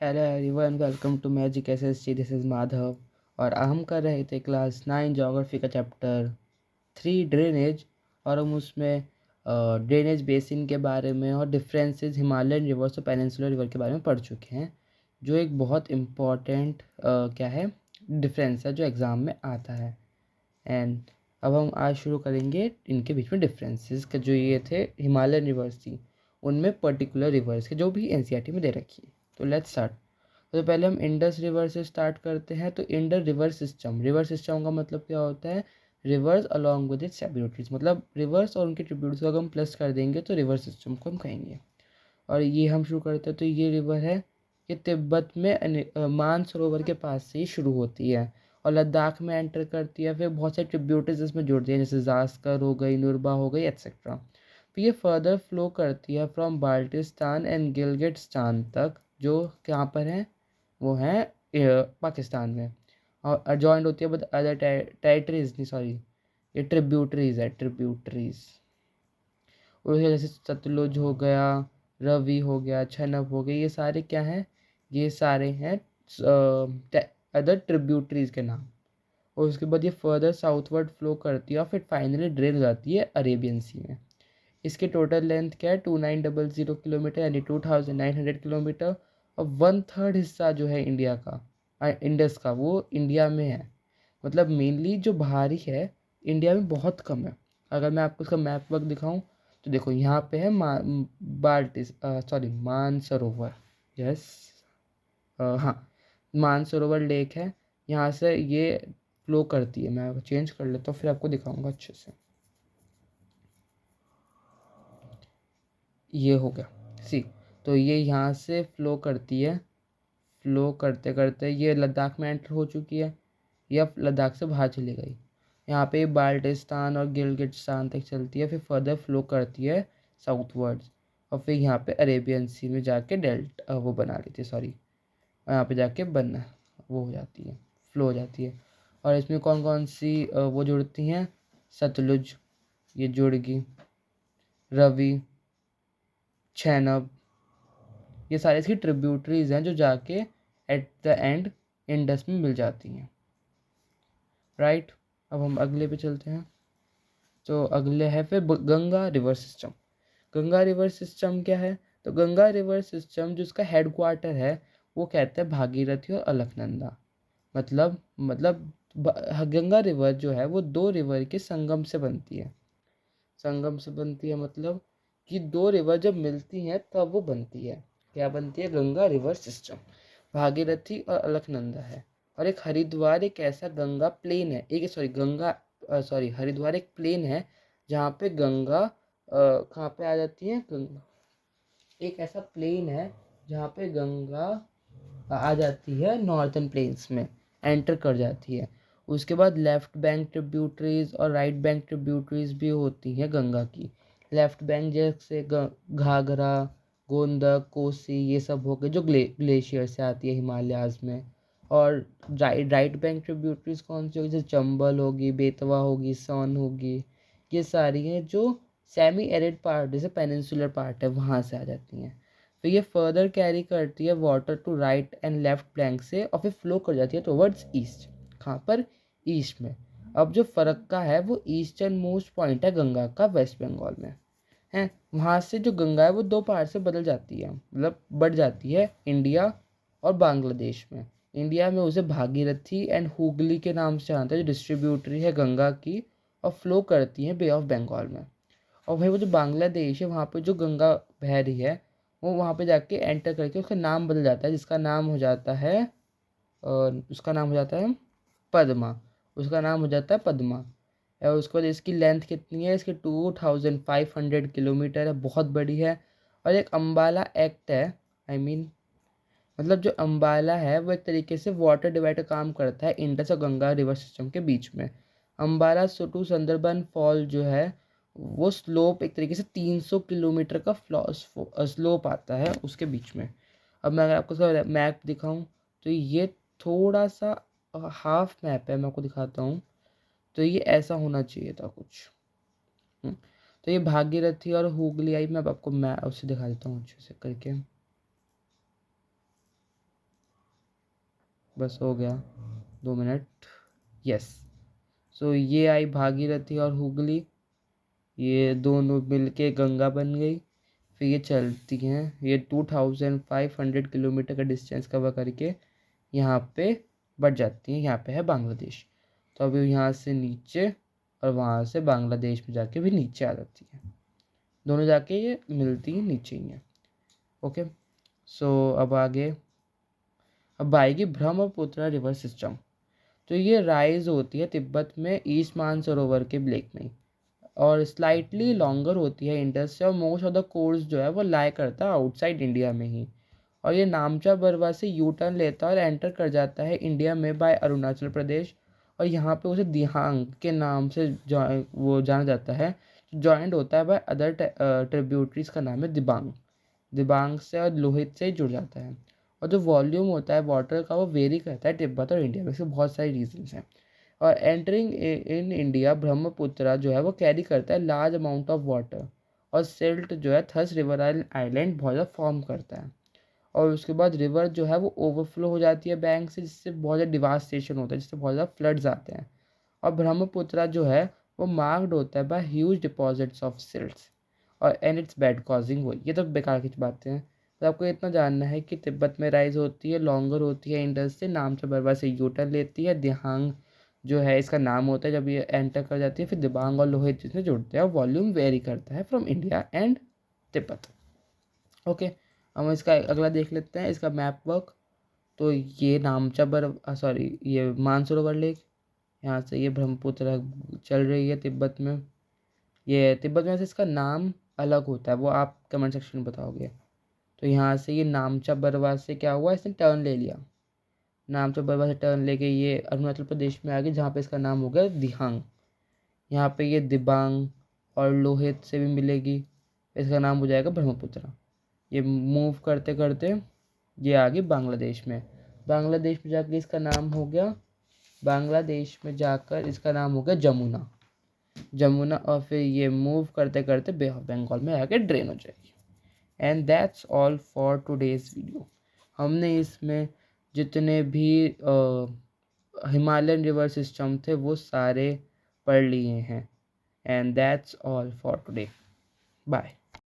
Hello everyone, welcome to magic SSC. This is Madhav और हम कर रहे थे क्लास 9 ज्योग्राफी का चैप्टर 3 ड्रेनेज। और हम उसमें ड्रेनेज बेसिन के बारे में और डिफरेंसेस हिमालयन रिवर्स और पेनिनसुलर रिवर के बारे में पढ़ चुके हैं, जो एक बहुत इम्पॉर्टेंट क्या है डिफरेंस है जो एग्ज़ाम में आता है। एंड अब हम आज शुरू करेंगे इनके बीच में डिफरेंसेस के, जो ये थे हिमालयन रिवर्स थी उनमें पर्टिकुलर रिवर्स के जो भी एनसीईआरटी में दे रखी है। तो लेट्स स्टार्ट। तो पहले हम इंडस रिवर से स्टार्ट करते हैं। तो इंडस रिवर सिस्टम का मतलब क्या होता है? Reverse along with its tributaries, मतलब रिवर्स और उनके ट्रिब्यूटरीज को अगर हम प्लस कर देंगे तो रिवर सिस्टम को हम कहेंगे। और ये हम शुरू करते हैं। तो ये रिवर है, ये तिब्बत में मानसरोवर के पास से ही शुरू होती है और लद्दाख में एंटर करती है। फिर बहुत सारे ट्रिब्यूटरीज इसमें जुड़ती हैं, जैसे जास्कर हो गई, नुरबा हो गई, एक्सेट्रा। फिर ये फर्दर फ्लो करती है फ्रॉम बाल्टिस्तान एंड गिलगिटिस्तान तक, जो कहाँ पर है? वो हैं पाकिस्तान में। और जॉइंट होती है विद अदर टेरिटरीज, नहीं सॉरी, ये ट्रिब्यूटरीज है, ट्रिब्यूटरीज। और उसके जैसे सतलुज हो गया, रवि हो गया, झेलम हो गया, ये सारे क्या हैं? ये सारे हैं अदर ट्रिब्यूटरीज के नाम। और उसके बाद ये फर्दर साउथवर्ड फ्लो करती है और फिर फाइनली ड्रेन हो जाती है अरेबियन सी में। इसके टोटल लेंथ क्या है? 2900 किलोमीटर, यानी 2900 किलोमीटर। और 1/3 हिस्सा जो है इंडिया का, इंडस का, वो इंडिया में है। मतलब मेनली जो बाहरी है इंडिया में बहुत कम है। अगर मैं आपको इसका मैप वर्क दिखाऊं तो देखो, यहाँ पे है मानसरोवर। यस, हाँ, मानसरोवर लेक है। यहाँ से ये फ्लो करती है। मैं चेंज कर लेता हूँ फिर आपको दिखाऊंगा अच्छे से। ये हो गया सी। तो ये यहाँ से फ्लो करती है, फ्लो करते करते ये लद्दाख में एंटर हो चुकी है या लद्दाख से बाहर चली गई। यहाँ पे बाल्टिस्तान और गिलगिटिस्तान तक चलती है, फिर फर्दर फ्लो करती है साउथवर्ड्स। और फिर यहाँ पे अरेबियन सी में जाके वो बना लेती है, सॉरी, यहाँ पे जाके बन वो हो जाती है, फ्लो हो जाती है। और इसमें कौन कौन सी वो जुड़ती हैं? सतलुज, ये जुड़गी, रवि, झेलम, ये सारी इसकी ट्रिब्यूटरीज हैं जो जाके एट द एंड इंडस में मिल जाती हैं। राइट, अब हम अगले पे चलते हैं। तो अगले है फिर Ganga river system. Ganga river system क्या है? तो गंगा रिवर सिस्टम जो उसका हेड क्वार्टर है वो कहते हैं भागीरथी और अलकनंदा। गंगा रिवर जो है वो दो रिवर के संगम से बनती है। संगम से बनती है मतलब कि दो रिवर जब मिलती हैं तब वो बनती है। क्या बनती है? Ganga river system. भागीरथी और अलकनंदा है। और एक हरिद्वार एक ऐसा गंगा प्लेन है, एक सॉरी गंगा सॉरी हरिद्वार एक प्लेन है जहाँ पे गंगा कहाँ पे आ जाती है? गंगा एक ऐसा प्लेन है जहाँ पे गंगा आ जाती है नॉर्थन प्लेन्स में, एंटर कर जाती है। उसके बाद लेफ़्ट बैंक ट्रिब्यूटरीज और राइट बैंक ट्रिब्यूटरीज भी होती हैं गंगा की। लेफ़्ट बैंक जैसे घाघरा, गोंदक, कोसी, ये सब हो गए जो ग्लेशियर से आती है हिमालयाज़ में। और राइट बैंक ट्रिब्यूटरीज कौन सी होगी? जैसे चंबल होगी, बेतवा होगी, सोन होगी, ये सारी हैं जो सेमी एरिड पार्ट जैसे पेनिनसुलर पार्ट है वहाँ से आ जाती हैं। फिर ये फर्दर कैरी करती है water to right and left bank से और फिर फ्लो कर जाती है टुवर्ड्स ईस्ट। कहाँ पर? ईस्ट में। अब जो फरक्का है वो ईस्टर्न मोस्ट पॉइंट है गंगा का, वेस्ट बंगाल में है। वहाँ से जो गंगा है वो दो पार्ट से बदल जाती है, मतलब बढ़ जाती है इंडिया और बांग्लादेश में। इंडिया में उसे भागीरथी एंड हुगली के नाम से जानते हैं, जो डिस्ट्रीब्यूटरी है गंगा की, और फ्लो करती है बे ऑफ बंगाल में। और भाई वो जो बांग्लादेश है वहाँ पे जो गंगा बह रही है वो वहाँ पे जाके एंटर करके उसका नाम बदल जाता है, जिसका नाम हो जाता है उसका नाम हो जाता है पद्मा। उसका नाम हो जाता है पद्मा। और उसके बाद इसकी लेंथ कितनी है? इसकी 2500 किलोमीटर है, बहुत बड़ी है। और एक अम्बाला एक्ट है, आई मीन मतलब जो अम्बाला है वो एक तरीके से वाटर डिवाइड का काम करता है इंडस और गंगा रिवर सिस्टम के बीच में। अम्बाला टू सुंदरबन फॉल जो है वो स्लोप एक तरीके से 300 किलोमीटर का स्लोप आता है उसके बीच में। अब मैं अगर आपको उसका मैप दिखाऊं तो ये थोड़ा सा हाफ मैप है, मैं आपको दिखाता हूँ। तो ये ऐसा होना चाहिए था कुछ। तो ये भागीरथी और हुगली आई, मैं अब आपको मैं उससे दिखा देता हूँ अच्छे से करके। बस हो गया 2 मिनट। यस। सो ये आई भागीरथी और हुगली, ये दोनों मिलके गंगा बन गई। फिर ये चलती हैं, ये 2500 किलोमीटर का डिस्टेंस कवर करके यहाँ पे बढ़ जाती हैं। यहाँ पे है बांग्लादेश। तो अभी यहाँ से नीचे और वहाँ से बांग्लादेश में जाके भी नीचे आ जाती है। दोनों जाके ये मिलती हैं नीचे ही हैं। ओके। सो अब आगे, अब आएगी ब्रह्मपुत्र रिवर सिस्टम। तो ये राइज होती है तिब्बत में ईस्ट मानसरोवर के लेक में, और स्लाइटली लॉन्गर होती है इंडस से, और मोस्ट ऑफ द कोर्स जो है वो लाई करता है आउटसाइड इंडिया में ही। और ये नामचा बरवा से यू टर्न लेता है और एंटर कर जाता है इंडिया में बाय अरुणाचल प्रदेश। और यहाँ पे उसे दिहांग के नाम से वो जाना जाता है। जॉइंट होता है बाय अदर ट्रिब्यूटरीज का नाम है दिबांग। दिबांग से और लोहित से जुड़ जाता है। और जो वॉल्यूम होता है वाटर का वो वेरी करता है तिब्बत और इंडिया में। इसके बहुत सारी रीजंस हैं। और एंटरिंग इन इंडिया ब्रह्मपुत्रा जो है वो कैरी करता है लार्ज अमाउंट ऑफ वाटर, और सिल्ट जो है थस रिवर आइलैंड बहुत ज़्यादा फॉर्म करता है। और उसके बाद रिवर जो है वो ओवरफ्लो हो जाती है बैंक से, जिससे बहुत ज़्यादा डिवास्टेशन होता है, जिससे बहुत ज़्यादा फ्लड्स आते हैं। और ब्रह्मपुत्रा जो है वो मार्क्ड होता है by huge deposits of silts, और एंड इट्स बैड कॉजिंग वो, ये तो बेकार की बातें हैं। तो आपको इतना जानना है कि तिब्बत में राइज होती है, लॉन्गर होती है इंडस से, नामचा बरवा से यूटर्न लेती है, दिहांग जो है इसका नाम होता है जब ये एंटर कर जाती है, फिर दिबांग और लोहित जिसमें जुड़ते हैं, और वॉल्यूम वेरी करता है from India and Tibet. Okay. हम इसका अगला देख लेते हैं, इसका मैप वर्क। तो ये नामचा सॉरी ये मानसरोवर लेक, यहाँ से ये ब्रह्मपुत्र चल रही है तिब्बत में। ये तिब्बत में से इसका नाम अलग होता है, वो आप कमेंट सेक्शन में बताओगे। तो यहाँ से ये नामचा बरवा से क्या हुआ, इसने टर्न ले लिया। नामचा बरवा से टर्न लेके ये अरुणाचल प्रदेश में आ गई, जहाँ पे इसका नाम हो गया दिहांग। यहाँ पे ये दिबांग और लोहित से भी मिलेगी, इसका नाम हो जाएगा ब्रह्मपुत्र। ये मूव करते करते ये आ गई बांग्लादेश में। बांग्लादेश में जाकर इसका नाम हो गया, बांग्लादेश में जाकर इसका नाम हो गया जमुना। जमुना, और फिर ये मूव करते करते बे ऑफ बंगाल में आके ड्रेन हो जाएगी। And that's all for today's video. हमने इसमें जितने भी हिमालयन रिवर सिस्टम थे वो सारे पढ़ लिए हैं। And that's all for today. Bye.